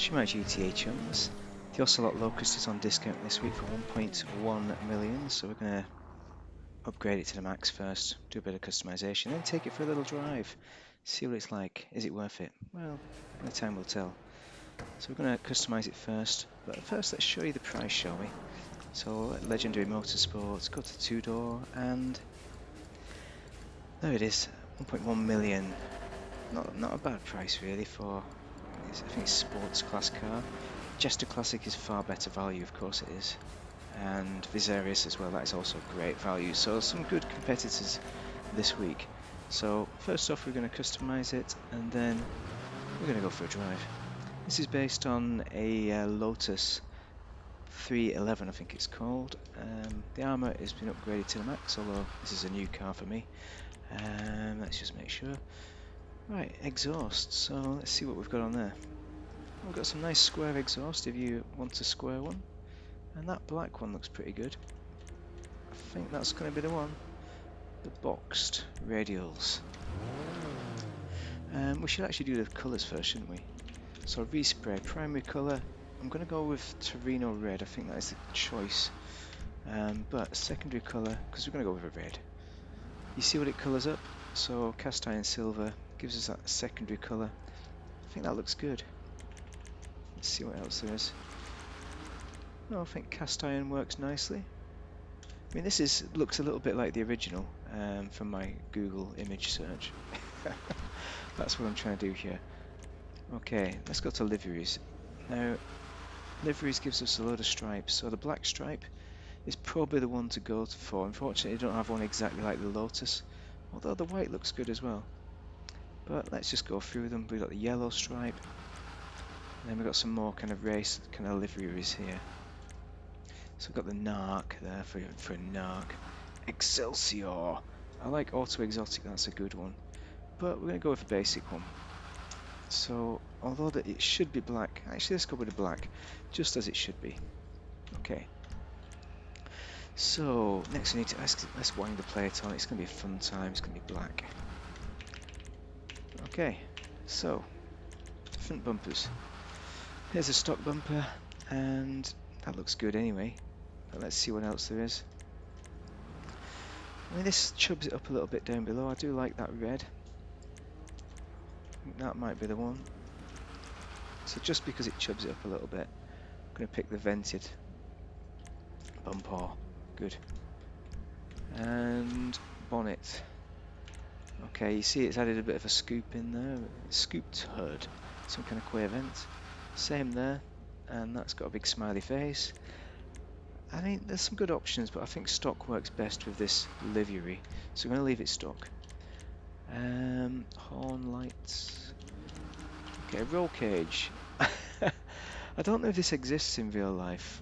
Shima GTA chums. The Ocelot Locust is on discount this week for 1.1 million, so we're going to upgrade it to the max first, do a bit of customization, then take it for a little drive, see what it's like. Is it worth it? Well, only time will tell. So we're going to customize it first, but first let's show you the price, shall we? So Legendary Motorsports, go to two-door, and there it is, 1.1 million. Not a bad price really for, I think it's sports class car. Jester Classic is far better value, of course it is, and Viserius as well, that is also great value. So some good competitors this week. So first off we're going to customize it, and then we're going to go for a drive. This is based on a Lotus 311, I think it's called. The armour has been upgraded to the max, although this is a new car for me. Let's just make sure. Right, exhaust, so let's see what we've got on there. We've got some nice square exhaust if you want a square one, and that black one looks pretty good. I think that's going to be the one. The boxed radials. We should actually do the colours first, shouldn't we? So respray, primary colour, I'm going to go with Torino red, I think that is the choice. But secondary colour, because we're going to go with a red. You see what it colours up? So cast iron silver gives us that secondary colour. I think that looks good. Let's see what else there is. No, I think cast iron works nicely. I mean, this looks a little bit like the original from my Google image search. That's what I'm trying to do here. Okay, let's go to liveries. Now, liveries gives us a load of stripes, so the black stripe is probably the one to go for. Unfortunately, I don't have one exactly like the Lotus, although the white looks good as well. But let's just go through them. We've got the yellow stripe, and then we've got some more kind of race kind of liveries here. So we've got the Narc there for a Narc. Excelsior! I like Auto Exotic, that's a good one. But we're going to go with a basic one. So, although that it should be black, actually let's go with the black, just as it should be. Okay. So, next we need to let's wind the plate on. It's going to be a fun time, it's going to be black. Okay, so, front bumpers. Here's a stock bumper, and that looks good anyway. But let's see what else there is. I mean, this chubs it up a little bit down below. I do like that red. I think that might be the one. So just because it chubs it up a little bit, I'm going to pick the vented bumper. Good. And bonnet. Okay, you see it's added a bit of a scoop in there. Scooped hood. Some kind of queer vent. Same there. And that's got a big smiley face. I mean, there's some good options, but I think stock works best with this livery, so I'm going to leave it stock. Horn lights. Okay, roll cage. I don't know if this exists in real life,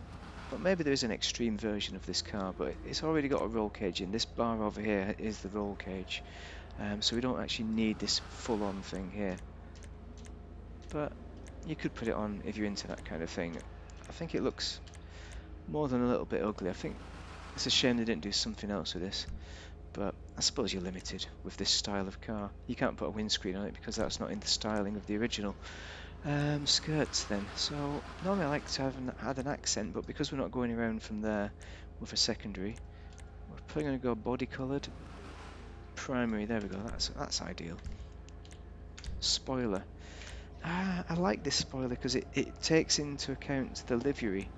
but maybe there is an extreme version of this car, but it's already got a roll cage in. This bar over here is the roll cage, so we don't actually need this full-on thing here. But you could put it on if you're into that kind of thing. I think it looks more than a little bit ugly. I think it's a shame they didn't do something else with this, but I suppose you're limited with this style of car. You can't put a windscreen on it because that's not in the styling of the original. Skirts then. So normally I like to have add an accent, but because we're not going around from there with a secondary, we're probably going to go body coloured. Primary, there we go, that's ideal. Spoiler. I like this spoiler because it takes into account the livery.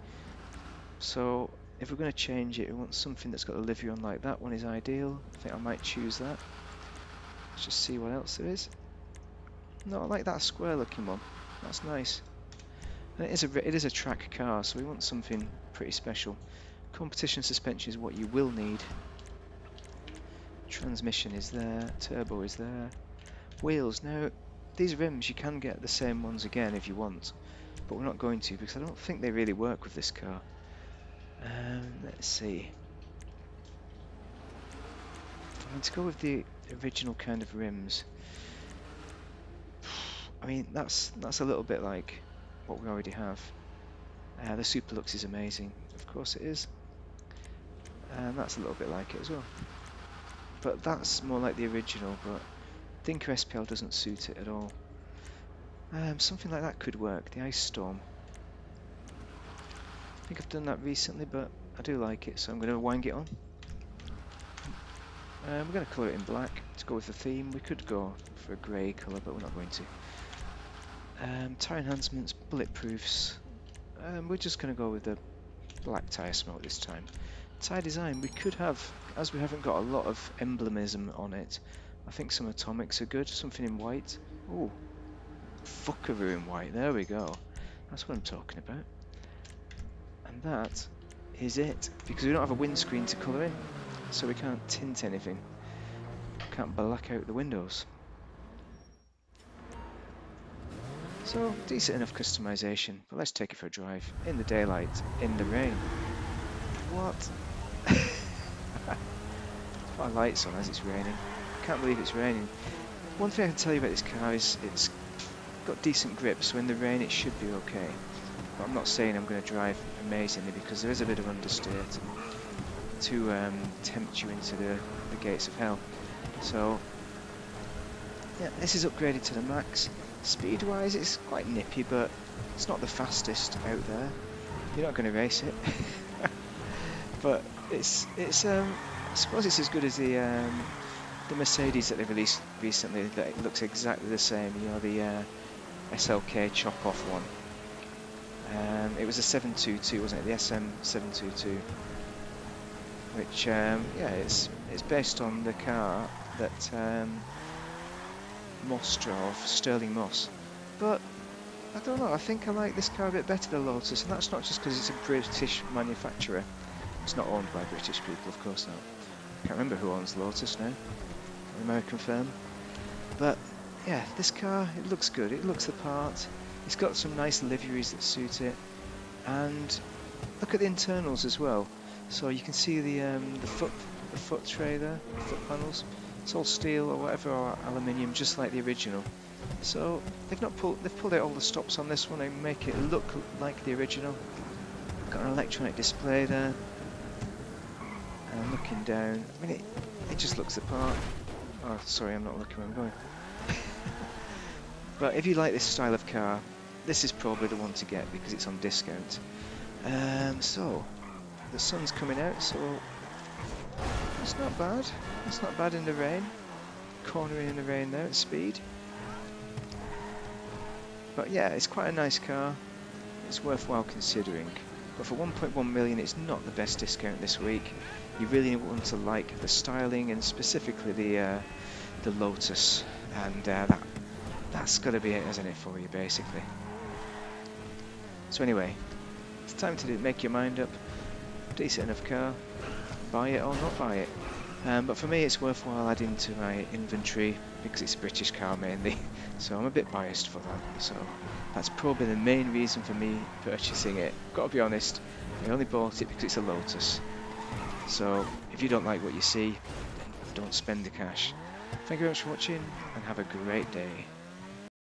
So if we're going to change it, we want something that's got a livery on like that one is ideal. I think I might choose that. Let's just see what else there is. No, I like that square looking one. That's nice. And it is a track car, so we want something pretty special. Competition suspension is what you will need. Transmission is there. Turbo is there. Wheels. Now, these rims, you can get the same ones again if you want, but we're not going to because I don't think they really work with this car. Let's see. I mean, to go with the original kind of rims, I mean that's a little bit like what we already have. The Superlux is amazing, of course it is, and that's a little bit like it as well. But that's more like the original, but Dinker SPL doesn't suit it at all. Something like that could work, the Ice Storm. I think I've done that recently, but I do like it, so I'm going to wang it on. We're going to colour it in black to go with the theme. We could go for a grey colour, but we're not going to. Tyre enhancements, bulletproofs. We're just going to go with the black tyre smoke this time. Tyre design, we could have, as we haven't got a lot of emblemism on it, I think some atomics are good, something in white. Ooh, fuckaroo in white, there we go. That's what I'm talking about. And that is it, because we don't have a windscreen to colour in, so we can't tint anything. Can't black out the windows. So, decent enough customization, but let's take it for a drive. In the daylight, in the rain. What? Put our lights on as it's raining. Can't believe it's raining. One thing I can tell you about this car is it's got decent grip, so in the rain it should be okay. But I'm not saying I'm going to drive amazingly, because there is a bit of understeer to tempt you into the gates of hell. So, yeah, this is upgraded to the max. Speed-wise, it's quite nippy, but it's not the fastest out there. You're not going to race it, but it's I suppose it's as good as the Mercedes that they released recently. That it looks exactly the same. You know, the SLK chop-off one. It was a 722, wasn't it? The SM 722, which yeah, it's based on the car that. Moss drove, Sterling Moss, but I don't know, I think I like this car a bit better than Lotus, and that's not just because it's a British manufacturer. It's not owned by British people, of course not. I can't remember who owns Lotus now, an American firm. But yeah, this car, it looks good, it looks the part, it's got some nice liveries that suit it, and look at the internals as well. So you can see the foot tray there, the foot panels. It's all steel or whatever, or aluminium, just like the original. So they've pulled out all the stops on this one and make it look like the original. Got an electronic display there. And looking down, I mean it just looks the part. Oh, sorry, I'm not looking where I'm going. But if you like this style of car, this is probably the one to get because it's on discount. So the sun's coming out, so it's not bad. It's not bad in the rain. Cornering in the rain there at speed. But yeah, it's quite a nice car. It's worthwhile considering. But for 1.1 million, it's not the best discount this week. You really want to like the styling and specifically the Lotus, and that's got to be it, isn't it, for you basically? So anyway, it's time to make your mind up. Decent enough car. Buy it or not buy it. But for me it's worthwhile adding to my inventory because it's a British car mainly, so I'm a bit biased for that. So that's probably the main reason for me purchasing it. Got to be honest, I only bought it because it's a Lotus. So if you don't like what you see, then don't spend the cash. Thank you very much for watching and have a great day.